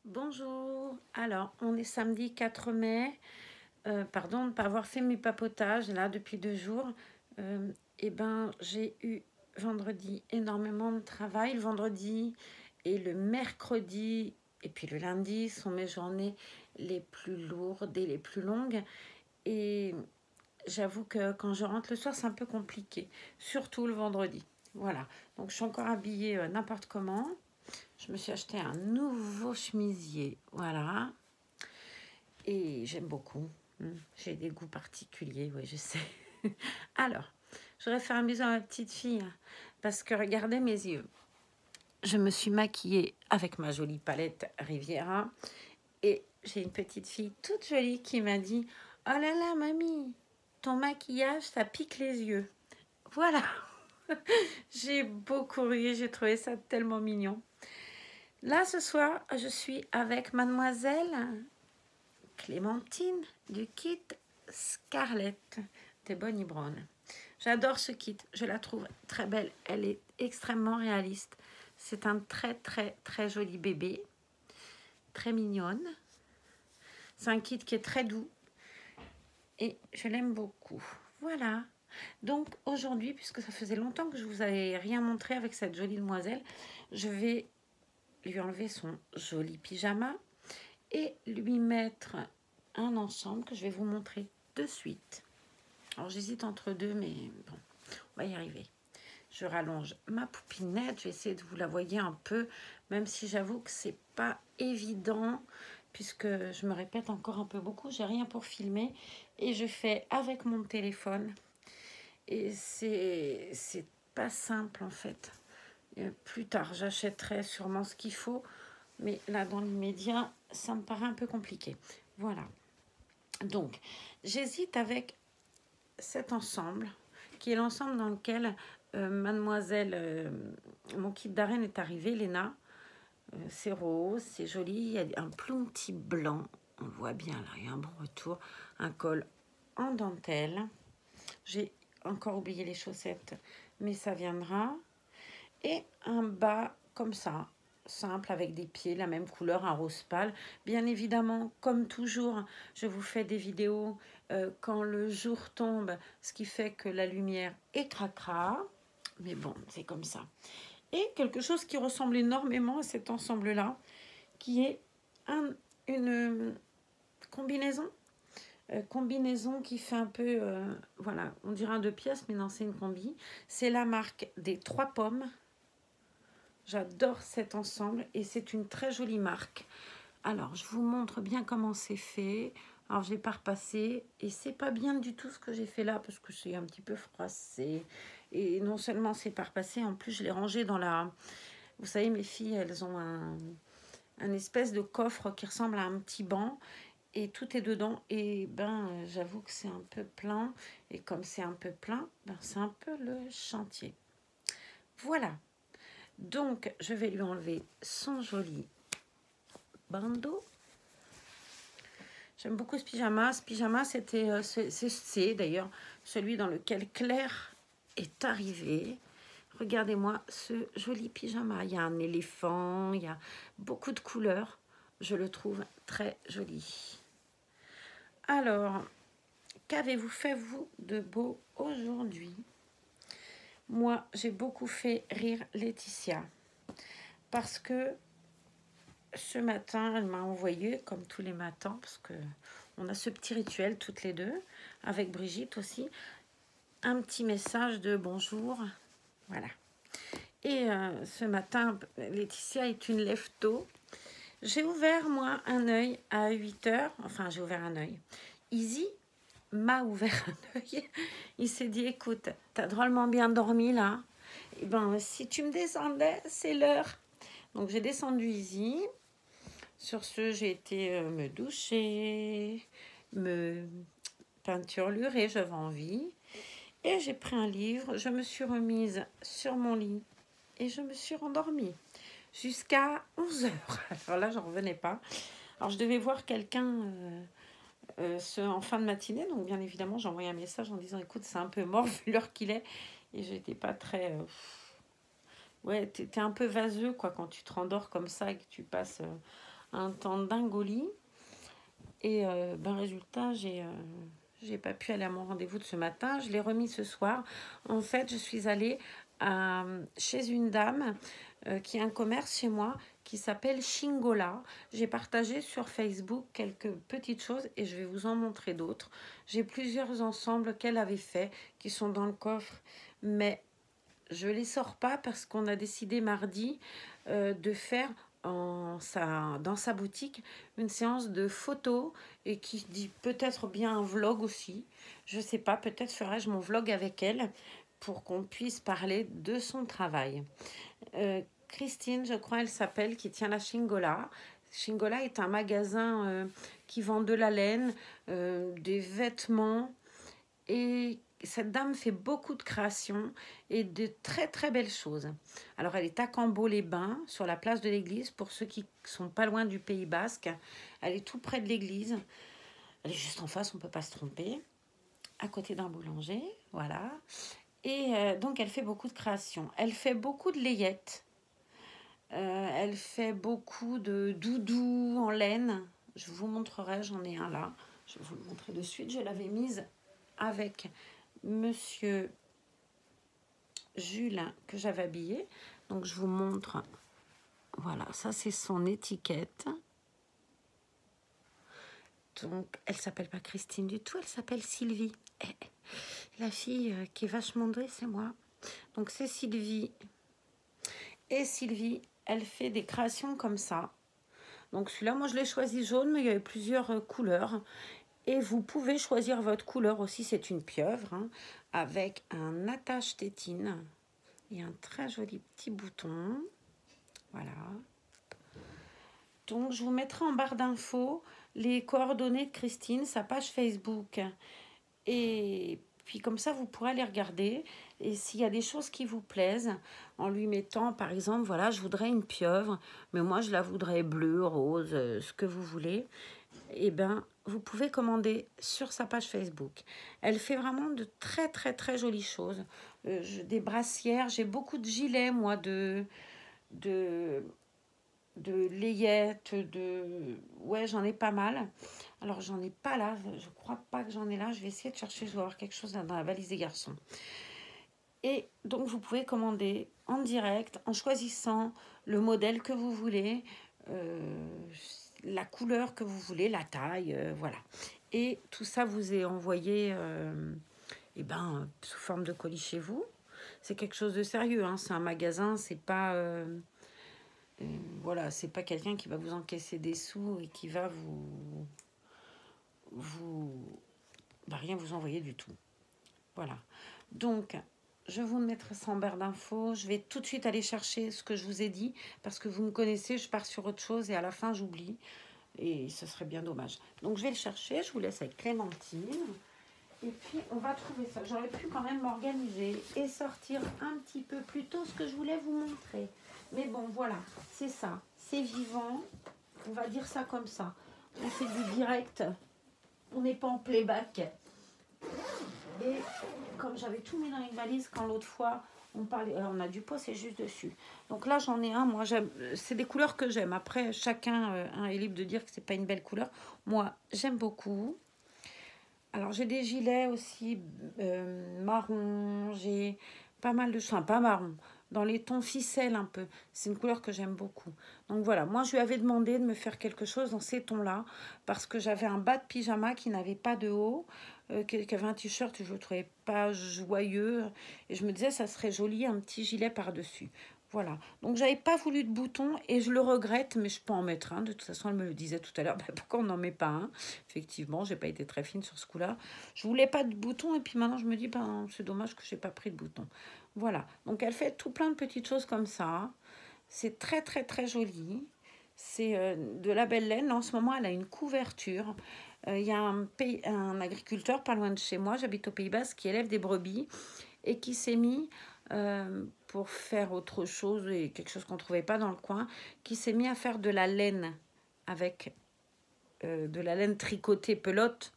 Bonjour, alors on est samedi 4 mai, pardon de ne pas avoir fait mes papotages là depuis 2 jours. J'ai eu vendredi énormément de travail, le vendredi et le mercredi et puis le lundi sont mes journées les plus lourdes et les plus longues, et j'avoue que quand je rentre le soir c'est un peu compliqué, surtout le vendredi. Voilà, donc je suis encore habillée n'importe comment. Je me suis acheté un nouveau chemisier, voilà. Et j'aime beaucoup. J'ai des goûts particuliers, oui, je sais. Alors, je voudrais faire un bisou à ma petite fille, parce que regardez mes yeux. Je me suis maquillée avec ma jolie palette Riviera. Et j'ai une petite fille toute jolie qui m'a dit: « Oh là là, mamie, ton maquillage, ça pique les yeux. » Voilà. J'ai beaucoup ri, j'ai trouvé ça tellement mignon. Là, ce soir, je suis avec mademoiselle Clémentine du kit Scarlett de Bonnie Brown. J'adore ce kit, je la trouve très belle, elle est extrêmement réaliste. C'est un très joli bébé, très mignonne. C'est un kit qui est très doux et je l'aime beaucoup. Voilà. Donc aujourd'hui, puisque ça faisait longtemps que je vous avais rien montré avec cette jolie demoiselle, je vais lui enlever son joli pyjama et lui mettre un ensemble que je vais vous montrer de suite. Alors j'hésite entre deux, mais bon, on va y arriver. Je rallonge ma poupinette, je vais essayer de vous la voyer un peu, même si j'avoue que c'est pas évident, puisque je me répète encore un peu beaucoup, j'ai rien pour filmer et je fais avec mon téléphone et c'est pas simple en fait. Plus tard, j'achèterai sûrement ce qu'il faut, mais là dans l'immédiat, ça me paraît un peu compliqué. Voilà. Donc, j'hésite avec cet ensemble, qui est l'ensemble dans lequel mademoiselle, mon kit d'arène est arrivé, Léna. C'est rose, c'est joli, il y a un plompetit blanc, on le voit bien là, il y a un bon retour, un col en dentelle. J'ai encore oublié les chaussettes, mais ça viendra. Et un bas comme ça, simple, avec des pieds, la même couleur, un rose pâle. Bien évidemment, comme toujours, je vous fais des vidéos quand le jour tombe, ce qui fait que la lumière est cracra. Mais bon, c'est comme ça. Et quelque chose qui ressemble énormément à cet ensemble-là, qui est une combinaison. Combinaison qui fait un peu, voilà, on dirait un 2 pièces, mais non, c'est une combi. C'est la marque des 3 pommes. J'adore cet ensemble et c'est une très jolie marque. Alors, je vous montre bien comment c'est fait. Alors, je n'ai pas repassé et c'est pas bien du tout ce que j'ai fait là parce que c'est un petit peu froissé. Et non seulement c'est pas repassé, en plus je l'ai rangé dans la... Vous savez, mes filles, elles ont un espèce de coffre qui ressemble à un petit banc et tout est dedans. Et j'avoue que c'est un peu plein. Et comme c'est un peu plein, c'est un peu le chantier. Voilà. Donc, je vais lui enlever son joli bandeau. J'aime beaucoup ce pyjama. Ce pyjama, c'est d'ailleurs celui dans lequel Claire est arrivée. Regardez-moi ce joli pyjama. Il y a un éléphant, il y a beaucoup de couleurs. Je le trouve très joli. Alors, qu'avez-vous fait, vous, de beau aujourd'hui? Moi, j'ai beaucoup fait rire Laetitia. Parce que ce matin, elle m'a envoyé, comme tous les matins, parce que on a ce petit rituel toutes les deux, avec Brigitte aussi, un petit message de bonjour. Voilà. Et ce matin, Laetitia est une lève-tôt. J'ai ouvert, moi, un œil à 8 heures. Enfin, j'ai ouvert un œil. Izzy m'a ouvert un œil. Il s'est dit, écoute, t'as drôlement bien dormi là. Et si tu me descendais, c'est l'heure. Donc, j'ai descendu Izzy. Sur ce, j'ai été me doucher, me peinturlurer, j'avais envie. Et j'ai pris un livre, je me suis remise sur mon lit et je me suis rendormie jusqu'à 11 heures. Alors là, j'en revenais pas. Alors, je devais voir quelqu'un en fin de matinée. Donc, bien évidemment, j'ai envoyé un message en disant, écoute, c'est un peu mort vu l'heure qu'il est. Et j'étais pas très... ouais, t'es un peu vaseux, quoi, quand tu te rendors comme ça et que tu passes... un temps dingolie. Et résultat, j'ai pas pu aller à mon rendez-vous de ce matin. Je l'ai remis ce soir. En fait, je suis allée chez une dame qui a un commerce chez moi qui s'appelle Shingola. J'ai partagé sur Facebook quelques petites choses et je vais vous en montrer d'autres. J'ai plusieurs ensembles qu'elle avait fait qui sont dans le coffre, mais je les sors pas parce qu'on a décidé mardi de faire dans sa boutique une séance de photos et qui dit peut-être bien un vlog aussi. Je sais pas, peut-être ferai-je mon vlog avec elle pour qu'on puisse parler de son travail. Christine, je crois elle s'appelle, qui tient la Shingola. Shingola est un magasin qui vend de la laine, des vêtements, et cette dame fait beaucoup de créations et de très très belles choses. Alors elle est à Cambo-les-Bains, sur la place de l'église, pour ceux qui sont pas loin du Pays Basque. Elle est tout près de l'église. Elle est juste en face, on ne peut pas se tromper. À côté d'un boulanger, voilà. Et donc elle fait beaucoup de créations. Elle fait beaucoup de layettes. Elle fait beaucoup de doudous en laine. Je vous montrerai, j'en ai un là. Je vais vous le montrer de suite. Je l'avais mise avec Monsieur Jules que j'avais habillé. Donc je vous montre. Voilà, ça c'est son étiquette. Donc elle s'appelle pas Christine du tout, elle s'appelle Sylvie. La fille qui est vachement douée, c'est moi. Donc c'est Sylvie. Et Sylvie, elle fait des créations comme ça. Donc celui-là, moi je l'ai choisi jaune, mais il y avait plusieurs couleurs. Et vous pouvez choisir votre couleur aussi, c'est une pieuvre, hein, avec un attache-tétine et un très joli petit bouton. Voilà. Donc je vous mettrai en barre d'infos les coordonnées de Christine, sa page Facebook. Et puis comme ça, vous pourrez aller regarder. Et s'il y a des choses qui vous plaisent, en lui mettant, par exemple, voilà, je voudrais une pieuvre, mais moi je la voudrais bleue, rose, ce que vous voulez. Eh bien, vous pouvez commander sur sa page Facebook. Elle fait vraiment de très, très, très jolies choses. Des brassières, j'ai beaucoup de gilets, moi, de layettes, ouais, j'en ai pas mal. Alors, j'en ai pas là, je crois pas que j'en ai là. Je vais essayer de chercher, je dois avoir quelque chose dans la valise des garçons. Et donc, vous pouvez commander en direct, en choisissant le modèle que vous voulez, la couleur que vous voulez, la taille, voilà. Et tout ça vous est envoyé sous forme de colis chez vous. C'est quelque chose de sérieux, hein. C'est un magasin, c'est pas... voilà, c'est pas quelqu'un qui va vous encaisser des sous et qui va rien vous envoyer du tout. Voilà. Donc, je vous mettrai ça en barre d'infos. Je vais tout de suite aller chercher ce que je vous ai dit parce que vous me connaissez, je pars sur autre chose et à la fin j'oublie. Et ce serait bien dommage. Donc, je vais le chercher. Je vous laisse avec Clémentine. Et puis, on va trouver ça. J'aurais pu quand même m'organiser et sortir un petit peu plus tôt ce que je voulais vous montrer. Mais bon, voilà, c'est ça. C'est vivant. On va dire ça comme ça. On fait du direct. On n'est pas en playback. Et comme j'avais tout mis dans une valise quand l'autre fois, on parlait... on a du pot, c'est juste dessus. Donc là, j'en ai un. Moi, j'aime. C'est des couleurs que j'aime. Après, chacun est libre de dire que c'est pas une belle couleur. Moi, j'aime beaucoup. Alors, j'ai des gilets aussi marron. J'ai pas mal de choses. Enfin, pas marron. Dans les tons ficelle un peu. C'est une couleur que j'aime beaucoup. Donc voilà, moi je lui avais demandé de me faire quelque chose dans ces tons-là. Parce que j'avais un bas de pyjama qui n'avait pas de haut. Qui avait un t-shirt que je ne trouvais pas joyeux. Et je me disais, ça serait joli, un petit gilet par-dessus. Voilà. Donc, j'avais pas voulu de bouton et je le regrette, mais je peux en mettre un. De toute façon, elle me le disait tout à l'heure. Pourquoi on n'en met pas un? Effectivement, j'ai pas été très fine sur ce coup-là. Je voulais pas de bouton et puis maintenant, je me dis, c'est dommage que j'ai pas pris de bouton. Voilà. Donc, elle fait tout plein de petites choses comme ça. C'est très, très, très joli. C'est de la belle laine. En ce moment, elle a une couverture. Il y a un agriculteur pas loin de chez moi, j'habite au Pays Basque, qui élève des brebis et qui s'est mis, pour faire autre chose, et quelque chose qu'on ne trouvait pas dans le coin, qui s'est mis à faire de la laine avec de la laine tricotée pelote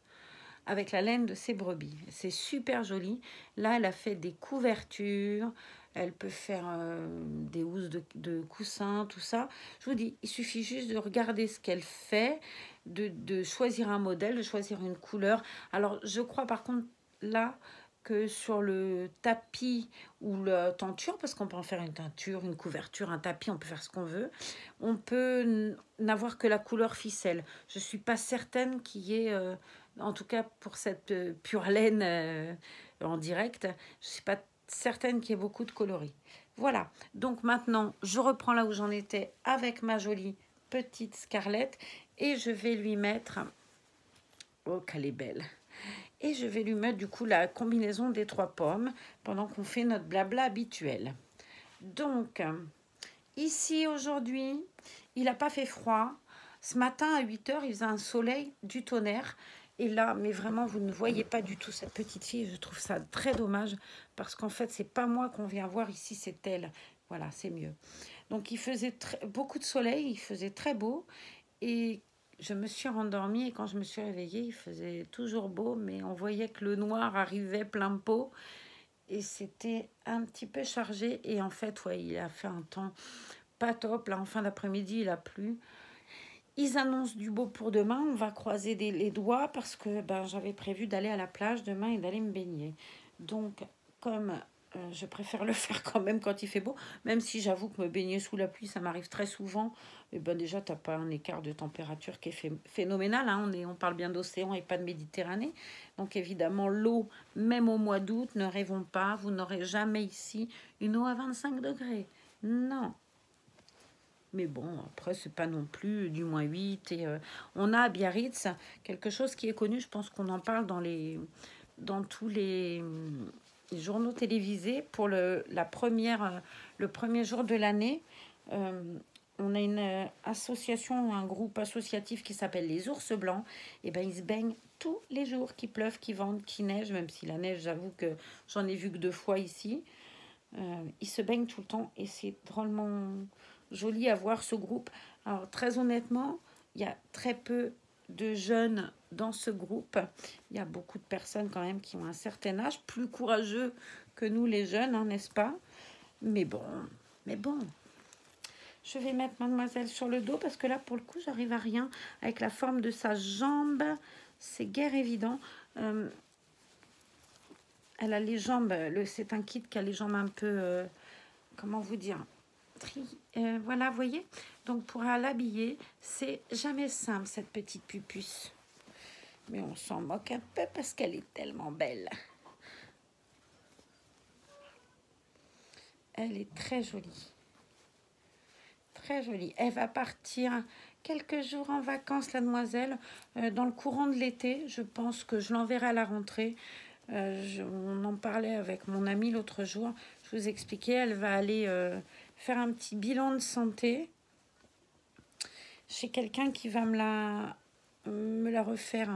avec la laine de ses brebis. C'est super joli. Là, elle a fait des couvertures, Elle peut faire des housses de coussins, tout ça. Je vous dis, il suffit juste de regarder ce qu'elle fait, de choisir un modèle, de choisir une couleur. Alors, je crois par contre, là, que sur le tapis ou la tenture, parce qu'on peut en faire une teinture, une couverture, un tapis, on peut faire ce qu'on veut, on peut n'avoir que la couleur ficelle. Je ne suis pas certaine qu'il y ait, en tout cas pour cette pure laine en direct, je ne suis pas certaine qu'il y ait beaucoup de coloris. Voilà, donc maintenant, je reprends là où j'en étais avec ma jolie petite Scarlett et je vais lui mettre... Oh, qu'elle est belle! Et je vais lui mettre du coup la combinaison des 3 pommes pendant qu'on fait notre blabla habituel. Donc, ici aujourd'hui, il n'a pas fait froid. Ce matin à 8 h, il faisait un soleil du tonnerre. Et là, mais vraiment, vous ne voyez pas du tout cette petite fille. Je trouve ça très dommage parce qu'en fait, c'est pas moi qu'on vient voir ici, c'est elle. Voilà, c'est mieux. Donc, il faisait beaucoup de soleil, il faisait très beau. Et je me suis rendormie et quand je me suis réveillée, il faisait toujours beau, mais on voyait que le noir arrivait plein pot et c'était un petit peu chargé. Et en fait, ouais, il a fait un temps pas top. Là, en fin d'après-midi, il a plu. Ils annoncent du beau pour demain. On va croiser les doigts parce que ben, j'avais prévu d'aller à la plage demain et d'aller me baigner. Donc, comme je préfère le faire quand même quand il fait beau, même si j'avoue que me baigner sous la pluie, ça m'arrive très souvent. Et ben déjà, tu n'as pas un écart de température qui est phénoménal. Hein. On parle bien d'océan et pas de Méditerranée. Donc évidemment, l'eau, même au mois d'août, ne rêvons pas, vous n'aurez jamais ici une eau à 25 degrés. Non. Mais bon, après, c'est pas non plus du moins 8. Et on a à Biarritz quelque chose qui est connu, je pense qu'on en parle dans tous les journaux télévisés pour le premier jour de l'année. On a une association, un groupe associatif qui s'appelle les Ours Blancs. Et ben ils se baignent tous les jours, qu'il pleuve, qu'il vente, qu'il neige, même si la neige, j'avoue que j'en ai vu que 2 fois ici. Ils se baignent tout le temps et c'est drôlement joli à voir ce groupe. Alors très honnêtement, il y a très peu de jeunes dans ce groupe. Il y a beaucoup de personnes quand même qui ont un certain âge, plus courageux que nous les jeunes, hein, n'est-ce pas? Mais bon. Je vais mettre mademoiselle sur le dos parce que là, pour le coup, j'arrive à rien. Avec la forme de sa jambe, c'est guère évident. Elle a les jambes, c'est un kit qui a les jambes un peu, comment vous dire, voilà, vous voyez. Donc pour l'habiller, c'est jamais simple cette petite pupuce. Mais on s'en moque un peu parce qu'elle est tellement belle. Elle est très jolie. Très jolie. Elle va partir quelques jours en vacances, la demoiselle, dans le courant de l'été. Je pense que je l'enverrai à la rentrée. On en parlait avec mon amie l'autre jour. Je vous expliquais, elle va aller faire un petit bilan de santé chez quelqu'un qui va me la refaire.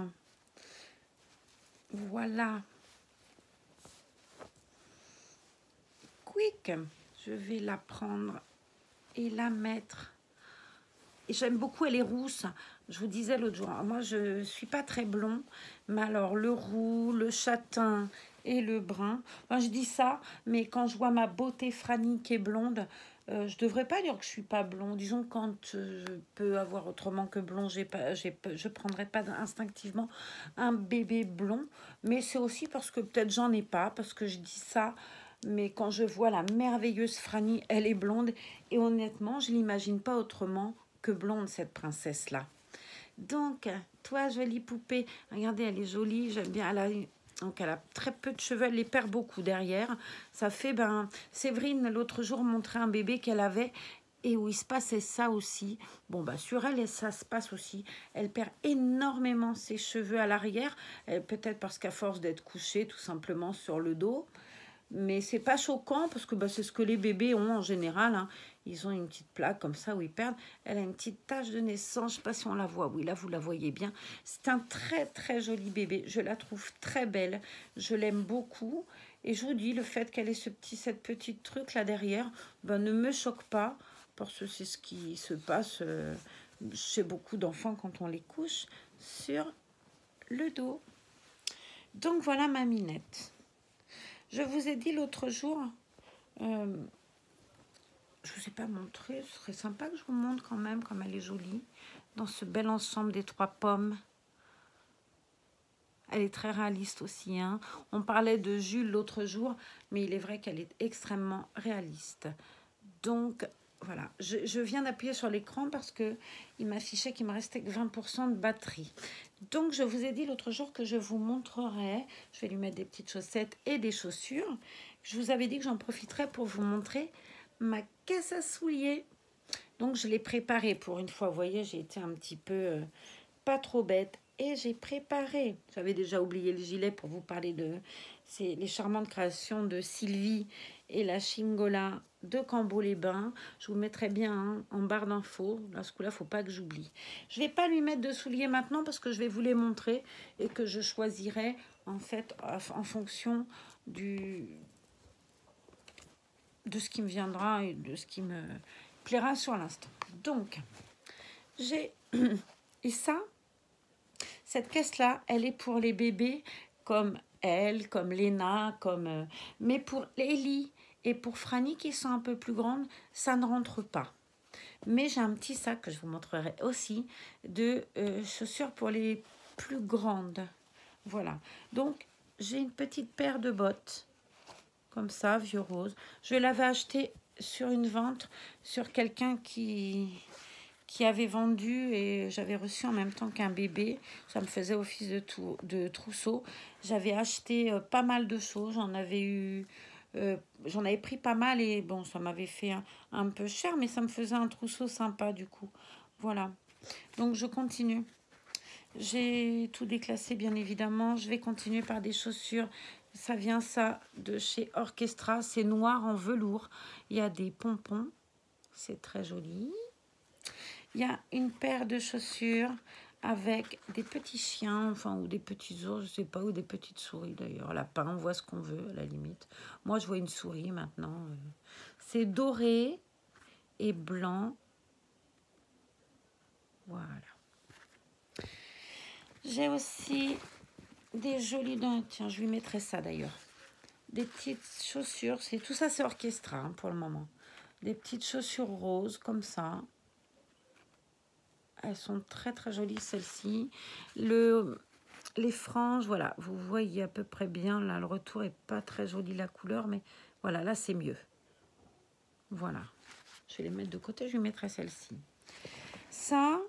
Voilà. Quick. Je vais la prendre et la mettre. Et j'aime beaucoup, elle est rousse. Je vous disais l'autre jour, moi je suis pas très blond, mais alors le roux, le châtain et le brun, enfin, je dis ça, mais quand je vois ma beauté Franny qui est blonde, je devrais pas dire que je suis pas blond. Disons quand je peux avoir autrement que blond, je prendrais pas instinctivement un bébé blond, mais c'est aussi parce que peut-être j'en ai pas, parce que je dis ça. Mais quand je vois la merveilleuse Franny, elle est blonde. Et honnêtement, je l'imagine pas autrement que blonde, cette princesse-là. Donc, toi, jolie poupée, regardez, elle est jolie, j'aime bien. Donc, elle a très peu de cheveux, elle les perd beaucoup derrière. Ça fait, Séverine, l'autre jour, montrait un bébé qu'elle avait et où il se passait ça aussi. Bon, sur elle, ça se passe aussi. Elle perd énormément ses cheveux à l'arrière, peut-être parce qu'à force d'être couchée tout simplement sur le dos. Mais c'est pas choquant parce que c'est ce que les bébés ont en général. Hein. Ils ont une petite plaque comme ça où ils perdent. Elle a une petite tache de naissance. Je sais pas si on la voit. Oui, là, vous la voyez bien. C'est un très, très joli bébé. Je la trouve très belle. Je l'aime beaucoup. Et je vous dis, le fait qu'elle ait cette petite truc là derrière, ne me choque pas. Parce que c'est ce qui se passe chez beaucoup d'enfants quand on les couche sur le dos. Donc, voilà ma minette. Je vous ai dit l'autre jour Je ne vous ai pas montré, ce serait sympa que je vous montre quand même comme elle est jolie. Dans ce bel ensemble des 3 pommes. Elle est très réaliste aussi. Hein. On parlait de Jules l'autre jour, mais il est vrai qu'elle est extrêmement réaliste. Donc, voilà. Je viens d'appuyer sur l'écran parce qu'il m'affichait qu'il me restait que 20% de batterie. Donc, je vous ai dit l'autre jour que je vous montrerai. Je vais lui mettre des petites chaussettes et des chaussures. Je vous avais dit que j'en profiterais pour vous montrer ma caisse à souliers. Donc, je l'ai préparée pour une fois. Vous voyez, j'ai été un petit peu pas trop bête. Et j'ai préparé, j'avais déjà oublié le gilet pour vous parler de les charmantes créations de Sylvie et la Chingola de Cambo-les-Bains. Je vous mettrai bien hein, en barre d'infos. Là, ce coup-là, il ne faut pas que j'oublie. Je ne vais pas lui mettre de souliers maintenant parce que je vais vous les montrer et que je choisirai en fait en fonction de ce qui me viendra et de ce qui me plaira sur l'instant. Donc, j'ai... Et ça... Cette caisse-là, elle est pour les bébés comme elle, comme Léna, mais pour Ellie et pour Franny qui sont un peu plus grandes, ça ne rentre pas. Mais j'ai un petit sac que je vous montrerai aussi de chaussures pour les plus grandes. Voilà. Donc, j'ai une petite paire de bottes comme ça, vieux rose. Je l'avais acheté sur une vente sur quelqu'un qui avait vendu et j'avais reçu en même temps qu'un bébé. Ça me faisait office de trousseau. J'avais acheté pas mal de choses. J'en avais pris pas mal et bon, ça m'avait fait un peu cher, mais ça me faisait un trousseau sympa du coup. Voilà. Donc, je continue. J'ai tout déclassé, bien évidemment. Je vais continuer par des chaussures. Ça vient, ça, de chez Orchestra. C'est noir en velours. Il y a des pompons. C'est très joli. Il y a une paire de chaussures avec des petits chiens, enfin, ou des petits ours, je sais pas, ou des petites souris d'ailleurs. Lapin, on voit ce qu'on veut à la limite. Moi, je vois une souris maintenant. C'est doré et blanc. Voilà. J'ai aussi des jolis dents. Tiens, je lui mettrai ça d'ailleurs. Des petites chaussures. Tout ça, c'est Orchestra hein, pour le moment. Des petites chaussures roses comme ça. Elles sont très très jolies celles-ci. Les franges, voilà, vous voyez à peu près bien. Là, le retour est pas très joli la couleur, mais voilà, là c'est mieux. Voilà. Je vais les mettre de côté, je lui mettrai celle-ci. Ça,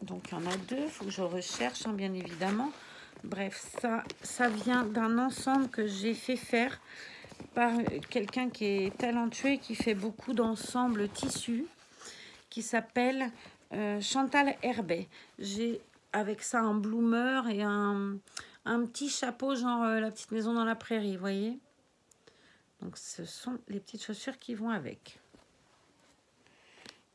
donc il y en a 2, il faut que je recherche, hein, bien évidemment. Bref, ça vient d'un ensemble que j'ai fait faire par quelqu'un qui est talentueux et qui fait beaucoup d'ensembles tissus, qui s'appelle Chantal Herbet. J'ai avec ça un bloomer et un petit chapeau genre la petite maison dans la prairie, vous voyez. Donc ce sont les petites chaussures qui vont avec.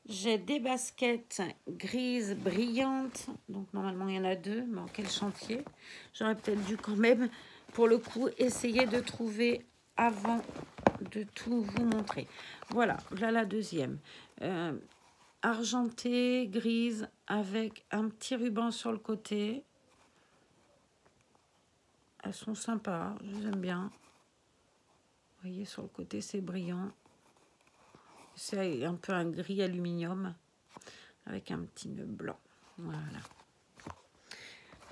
J'ai des baskets grises brillantes. Donc normalement il y en a 2, mais en quel chantier. J'aurais peut-être dû quand même pour le coup essayer de trouver avant de tout vous montrer. Voilà, voilà la deuxième. Argentée, grise, avec un petit ruban sur le côté. Elles sont sympas, je les aime bien. Vous voyez, sur le côté, c'est brillant. C'est un peu un gris aluminium avec un petit nœud blanc. Voilà.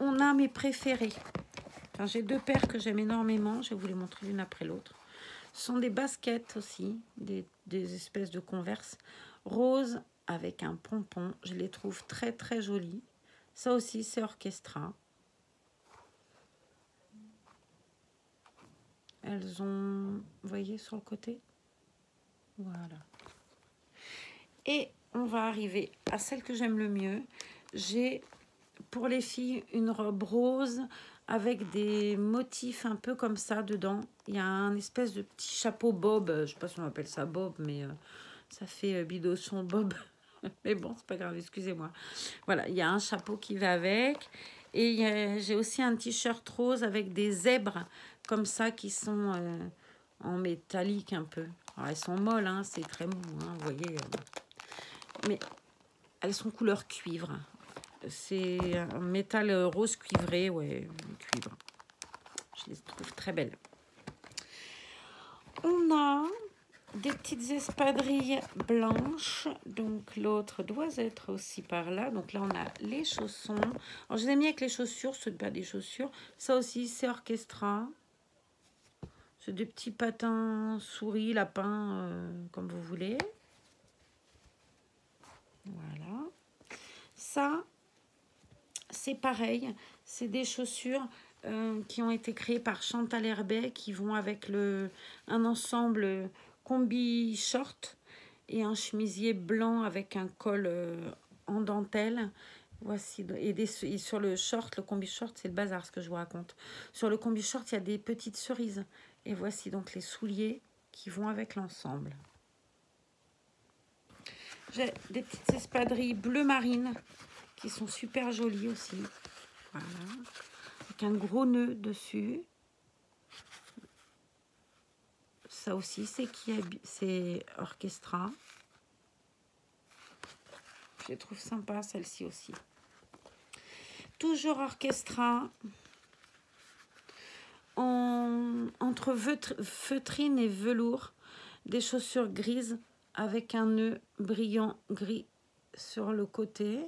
On a mes préférés. Enfin, j'ai 2 paires que j'aime énormément. Je vais vous les montrer l'une après l'autre. Ce sont des baskets aussi, des espèces de Converse roses avec un pompon. Je les trouve très très jolies. Ça aussi, c'est Orchestra. Elles ont, vous voyez, sur le côté. Voilà. Et on va arriver à celle que j'aime le mieux. J'ai, pour les filles, une robe rose avec des motifs un peu comme ça dedans. Il y a un espèce de petit chapeau bob. Je ne sais pas si on appelle ça bob, mais ça fait bidosson bob. Mais bon, c'est pas grave, excusez-moi. Voilà, il y a un chapeau qui va avec. Et j'ai aussi un t-shirt rose avec des zèbres comme ça qui sont en métallique un peu. Alors, elles sont molles, hein, c'est très mou, hein, vous voyez. Mais elles sont couleur cuivre. C'est un métal rose cuivré, ouais, cuivre. Je les trouve très belles. On a des petites espadrilles blanches. Donc l'autre doit être aussi par là. Donc là on a les chaussons. Alors je les ai mis avec les chaussures, ce n'est pas des chaussures. Ça aussi c'est Orchestra. C'est des petits patins souris, lapins, comme vous voulez. Voilà. Ça, c'est pareil. C'est des chaussures qui ont été créées par Chantal Herbet, qui vont avec un ensemble combi short et un chemisier blanc avec un col en dentelle. Voici, et sur le short, le combi short, c'est le bazar ce que je vous raconte. Sur le combi short, il y a des petites cerises. Et voici donc les souliers qui vont avec l'ensemble. J'ai des petites espadrilles bleu marine qui sont super jolies aussi. Voilà. Avec un gros nœud dessus. Ça aussi, c'est Orchestra. Je les trouve sympas, celle-ci aussi. Toujours Orchestra. Entre feutrine et velours. Des chaussures grises avec un nœud brillant gris sur le côté.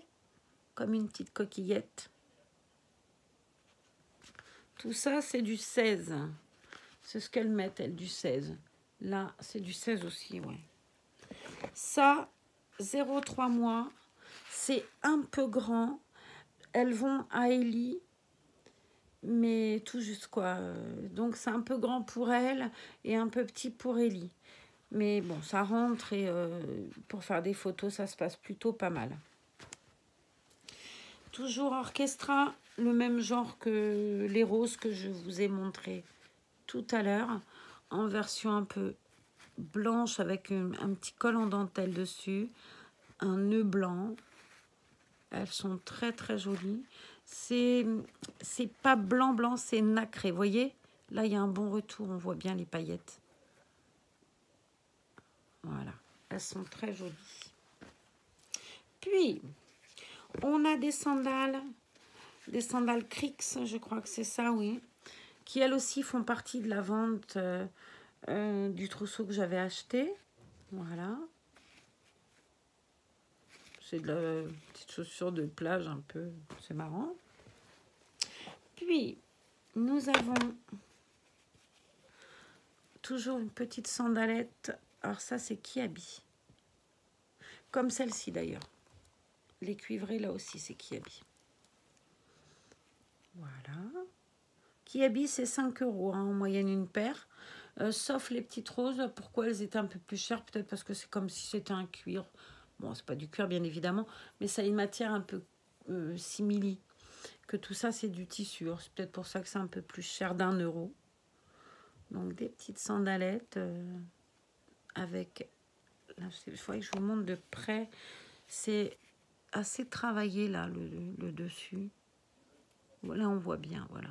Comme une petite coquillette. Tout ça, c'est du 16. C'est ce qu'elles mettent, elles, du 16. Là, c'est du 16 aussi, ouais. Ça, 0,3 mois. C'est un peu grand. Elles vont à Ellie, mais tout juste, quoi. Donc, c'est un peu grand pour elle et un peu petit pour Ellie. Mais bon, ça rentre et pour faire des photos, ça se passe plutôt pas mal. Toujours Orchestra, le même genre que les roses que je vous ai montré tout à l'heure, en version un peu blanche avec un petit col en dentelle dessus, un nœud blanc. Elles sont très très jolies. C'est pas blanc blanc, c'est nacré. Vous voyez, là il y a un bon retour, on voit bien les paillettes. Voilà, elles sont très jolies. Puis on a des sandales Crix, je crois que c'est ça, oui, qui elles aussi font partie de la vente du trousseau que j'avais acheté. Voilà. C'est de la petite chaussure de plage un peu, c'est marrant. Puis, nous avons toujours une petite sandalette. Alors ça, c'est Kiabi. Comme celle-ci d'ailleurs. Les cuivrées, là aussi, c'est Kiabi. Voilà. Kiabi, c'est 5 € en moyenne une paire. Sauf les petites roses. Pourquoi elles étaient un peu plus chères? Peut-être parce que c'est comme si c'était un cuir. Bon, c'est pas du cuir, bien évidemment. Mais ça a une matière un peu simili. Que tout ça, c'est du tissu. C'est peut-être pour ça que c'est un peu plus cher d'1 €. Donc, des petites sandalettes avec... Là, il faudrait que je vous montre de près. C'est assez travaillé, là, le dessus. Là, on voit bien, voilà.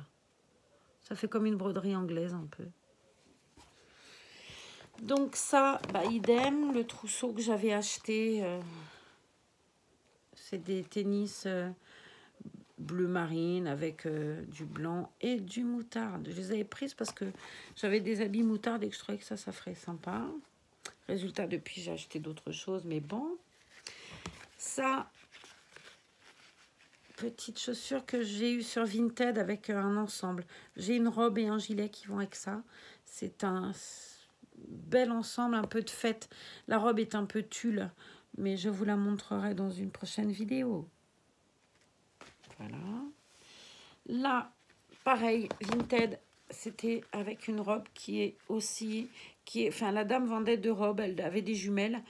Ça fait comme une broderie anglaise, un peu. Donc ça, bah, idem, le trousseau que j'avais acheté, c'est des tennis bleu marine avec du blanc et du moutarde. Je les avais prises parce que j'avais des habits moutarde et que je trouvais que ça ferait sympa. Résultat, depuis, j'ai acheté d'autres choses, mais bon. Ça, petite chaussure que j'ai eue sur Vinted avec un ensemble. J'ai une robe et un gilet qui vont avec ça. C'est un bel ensemble, un peu de fête. La robe est un peu tulle, mais je vous la montrerai dans une prochaine vidéo. Voilà. Là, pareil, Vinted, c'était avec une robe qui est aussi... Enfin, la dame vendait 2 robes, elle avait des jumelles.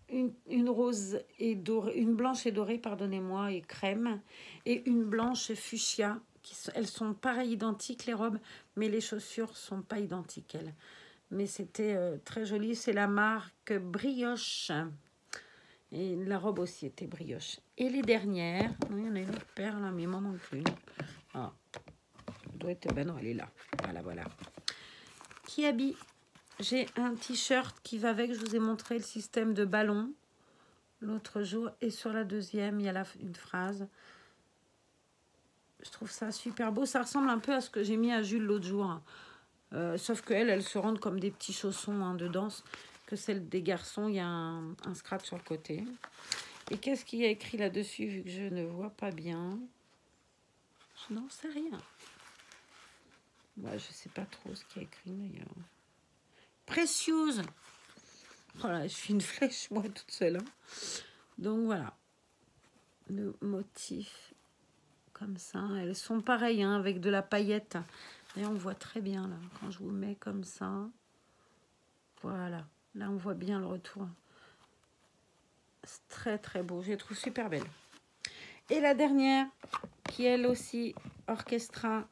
Une rose et dorée, une blanche et dorée, pardonnez-moi, et crème. Et une blanche fuchsia. Elles sont pareilles, identiques, les robes, mais les chaussures sont pas identiques, elles. Mais c'était très joli. C'est la marque Brioche. Et la robe aussi était brioche. Et les dernières, il y en a une autre paire là, mais il m'en manque une. Ah, doit être, ben non, elle est là. Voilà, voilà. Kiabi. J'ai un t-shirt qui va avec. Je vous ai montré le système de ballon l'autre jour. Et sur la deuxième, il y a une phrase. Je trouve ça super beau. Ça ressemble un peu à ce que j'ai mis à Jules l'autre jour. Sauf qu'elles, elles se rendent comme des petits chaussons hein, de danse. Que celle des garçons, il y a un scratch sur le côté. Et qu'est-ce qu'il y a écrit là-dessus, vu que je ne vois pas bien? Je n'en sais rien. Ouais, je ne sais pas trop ce qu'il y a écrit d'ailleurs. Précieuse. Voilà, je suis une flèche, moi, toute seule. Hein. Donc, voilà. Le motif, comme ça. Elles sont pareilles, hein, avec de la paillette. Et on voit très bien, là, quand je vous mets comme ça. Voilà. Là, on voit bien le retour. C'est très, très beau. Je les trouve super belles. Et la dernière, qui elle aussi, Orchestra.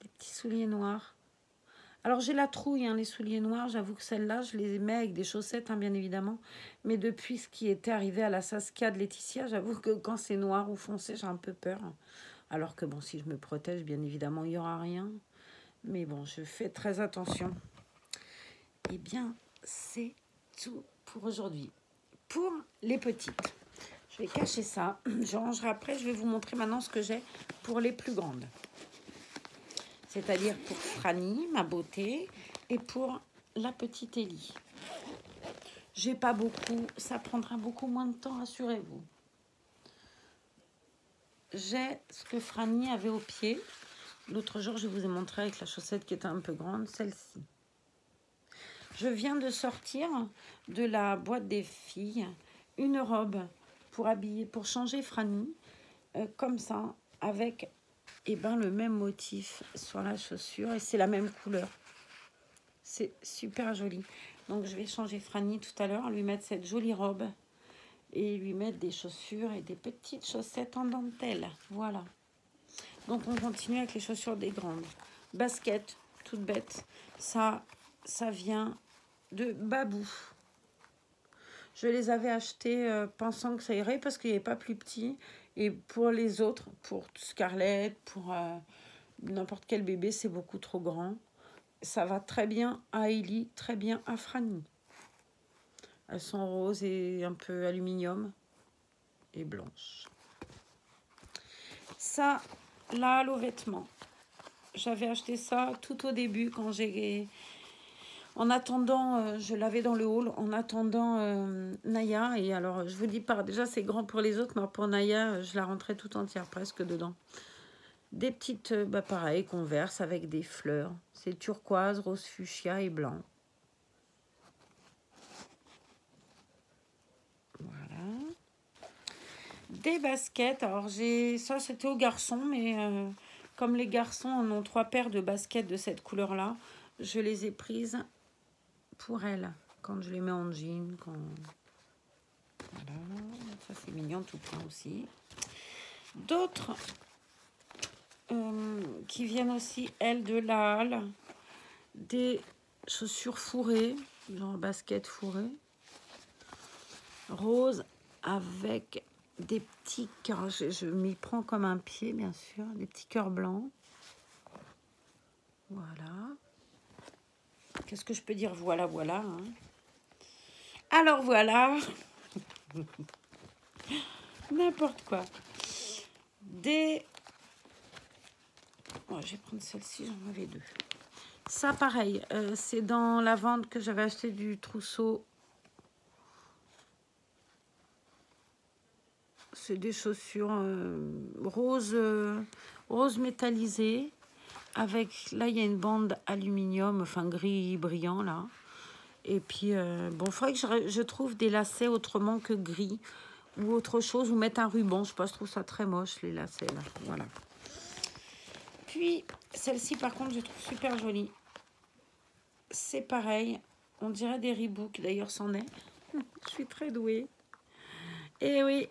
Des petits souliers noirs. Alors, j'ai la trouille, hein, les souliers noirs. J'avoue que celles-là, je les mets avec des chaussettes, hein, bien évidemment. Mais depuis ce qui était arrivé à la Saskia de Laetitia, j'avoue que quand c'est noir ou foncé, j'ai un peu peur. Alors que bon, si je me protège, bien évidemment, il n'y aura rien. Mais bon, je fais très attention. Eh bien, c'est tout pour aujourd'hui. Pour les petites, je vais cacher ça. Je rangerai après. Je vais vous montrer maintenant ce que j'ai pour les plus grandes. C'est-à-dire pour Franny, ma beauté, et pour la petite Ellie. J'ai pas beaucoup, ça prendra beaucoup moins de temps, rassurez-vous. J'ai ce que Franny avait au pied. L'autre jour, je vous ai montré avec la chaussette qui était un peu grande, celle-ci. Je viens de sortir de la boîte des filles une robe pour habiller, pour changer Franny, comme ça, avec le même motif sur la chaussure et c'est la même couleur. C'est super joli. Donc je vais changer Franny tout à l'heure, lui mettre cette jolie robe et lui mettre des chaussures et des petites chaussettes en dentelle. Voilà. Donc on continue avec les chaussures des grandes. Basket, toute bête. Ça vient de Babou. Je les avais achetées pensant que ça irait parce qu'il n'y avait pas plus petit. Et pour les autres, pour Scarlett, pour n'importe quel bébé, c'est beaucoup trop grand. Ça va très bien à Ellie, très bien à Franny. Elles sont roses et un peu aluminium et blanches. Ça, là, le vêtement. J'avais acheté ça tout au début quand j'ai... En attendant, je l'avais dans le haul, en attendant Naya. Et alors, je vous dis pas, déjà c'est grand pour les autres, mais pour Naya, je la rentrais tout entière presque dedans. Des petites, pareil, Converse avec des fleurs. C'est turquoise, rose fuchsia et blanc. Voilà. Des baskets. Alors, ça, c'était aux garçons, mais comme les garçons en ont 3 paires de baskets de cette couleur-là, je les ai prises pour elles. Quand je les mets en jean, quand... Voilà. Ça, c'est mignon tout plein aussi. D'autres qui viennent aussi, elles, de la halle. Des chaussures fourrées, genre basket fourré. Rose avec des petits cœurs. Je m'y prends comme un pied, bien sûr. Des petits cœurs blancs. Voilà. Qu'est-ce que je peux dire? Voilà, voilà. Hein. Alors, voilà. N'importe quoi. Des... Oh, je vais prendre celle-ci, j'en avais 2. Ça, pareil. C'est dans la vente que j'avais acheté du trousseau. C'est des chaussures rose métallisées. Avec, là, il y a une bande aluminium, enfin gris brillant, là. Et puis, bon, il faudrait que je trouve des lacets autrement que gris. Ou autre chose, ou mettre un ruban. Je sais pas, je trouve ça très moche, les lacets, là. Voilà. Puis, celle-ci, par contre, je trouve super jolie. C'est pareil. On dirait des Reebok. D'ailleurs, c'en est. Je suis très douée. Et oui,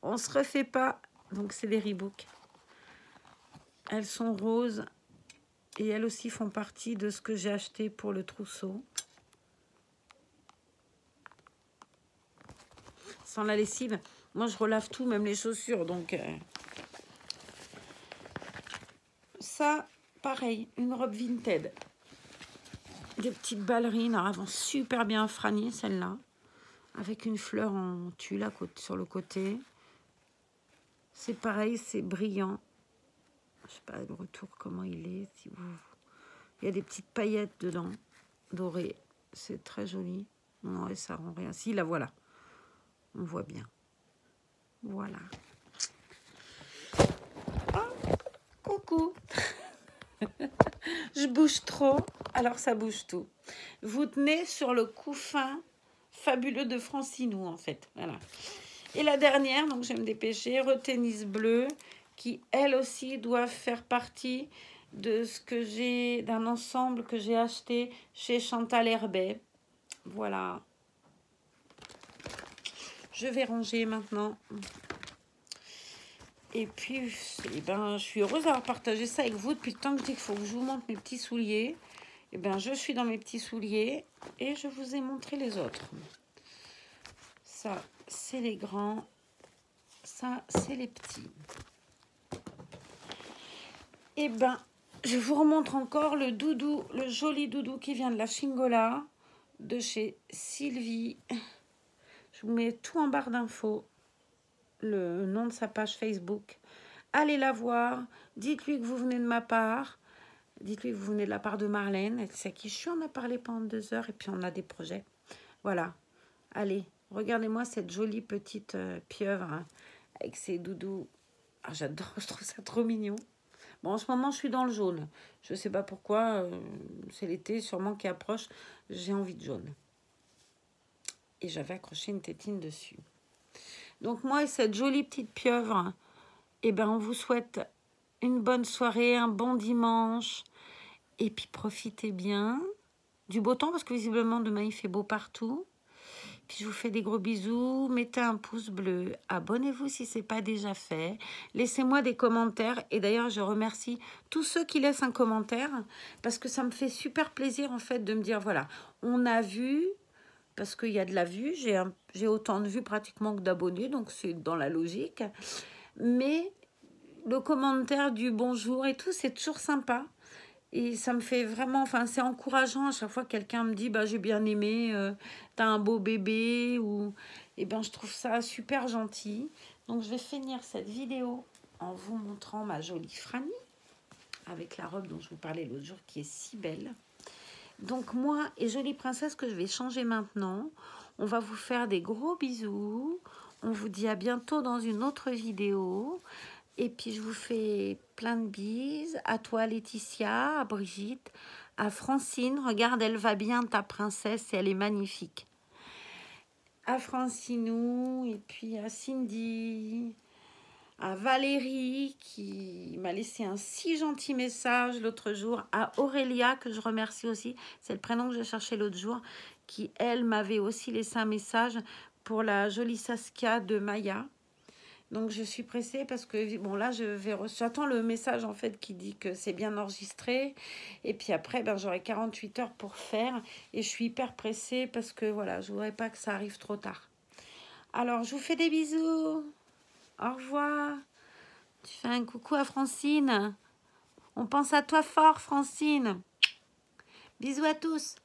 on se refait pas. Donc, c'est des Reebok. Elles sont roses. Et elles aussi font partie de ce que j'ai acheté pour le trousseau. Sans la lessive. Moi, je relave tout, même les chaussures. Donc, ça, pareil, une robe Vinted. Des petites ballerines. Alors, elles vont super bien Franny, celle-là. Avec une fleur en tulle sur le côté. C'est pareil, c'est brillant. Je sais pas le retour comment il est. Si vous... Il y a des petites paillettes dedans, dorées. C'est très joli. Non, et ça rend rien. Si, la voilà. On voit bien. Voilà. Oh, coucou. Je bouge trop, alors ça bouge tout. Vous tenez sur le couffin fabuleux de Francinou, en fait. Voilà. Et la dernière, donc je vais me dépêcher, Retennis Bleu, qui elle aussi doit faire partie de ce que j'ai, d'un ensemble que j'ai acheté chez Chantal Herbet. Voilà. Je vais ranger maintenant. Et puis, eh ben, je suis heureuse d'avoir partagé ça avec vous depuis le temps que je dis qu'il faut que je vous montre mes petits souliers. Eh bien, je suis dans mes petits souliers et je vous ai montré les autres. Ça, c'est les grands. Ça, c'est les petits. Eh bien, je vous remontre encore le doudou, le joli doudou qui vient de la Chingola, de chez Sylvie. Je vous mets tout en barre d'infos, le nom de sa page Facebook. Allez la voir, dites-lui que vous venez de ma part. Dites-lui que vous venez de la part de Marlène. Elle sait qui je suis, on a parlé pendant 2 heures et puis on a des projets. Voilà. Allez, regardez-moi cette jolie petite pieuvre hein, avec ses doudous. Ah, j'adore, je trouve ça trop mignon. Bon, en ce moment, je suis dans le jaune. Je ne sais pas pourquoi. C'est l'été, sûrement qui approche. J'ai envie de jaune. Et j'avais accroché une tétine dessus. Donc moi et cette jolie petite pieuvre, eh ben, on vous souhaite une bonne soirée, un bon dimanche. Et puis profitez bien du beau temps parce que visiblement demain il fait beau partout. Puis je vous fais des gros bisous. Mettez un pouce bleu. Abonnez-vous si ce n'est pas déjà fait. Laissez-moi des commentaires. Et d'ailleurs, je remercie tous ceux qui laissent un commentaire parce que ça me fait super plaisir en fait de me dire voilà, on a vu, parce qu'il y a de la vue. J'ai autant de vues pratiquement que d'abonnés, donc c'est dans la logique. Mais le commentaire du bonjour et tout, c'est toujours sympa. Et ça me fait vraiment, enfin c'est encourageant à chaque fois que quelqu'un me dit bah j'ai bien aimé, t'as un beau bébé ou et ben je trouve ça super gentil. Donc je vais finir cette vidéo en vous montrant ma jolie Franny avec la robe dont je vous parlais l'autre jour qui est si belle. Donc moi et jolie princesse que je vais changer maintenant, on va vous faire des gros bisous. On vous dit à bientôt dans une autre vidéo. Et puis, je vous fais plein de bises. À toi, Laetitia, à Brigitte, à Francine. Regarde, elle va bien, ta princesse, et elle est magnifique. À Francinou, et puis à Cindy, à Valérie, qui m'a laissé un si gentil message l'autre jour. À Aurélia, que je remercie aussi. C'est le prénom que j'ai cherché l'autre jour, qui, elle, m'avait aussi laissé un message pour la jolie Saskia de Maya. Donc, je suis pressée parce que, bon, là, j'attends le message, en fait, qui dit que c'est bien enregistré. Et puis après, ben, j'aurai 48 heures pour faire. Et je suis hyper pressée parce que, voilà, je ne voudrais pas que ça arrive trop tard. Alors, je vous fais des bisous. Au revoir. Tu fais un coucou à Francine. On pense à toi fort, Francine. Bisous à tous.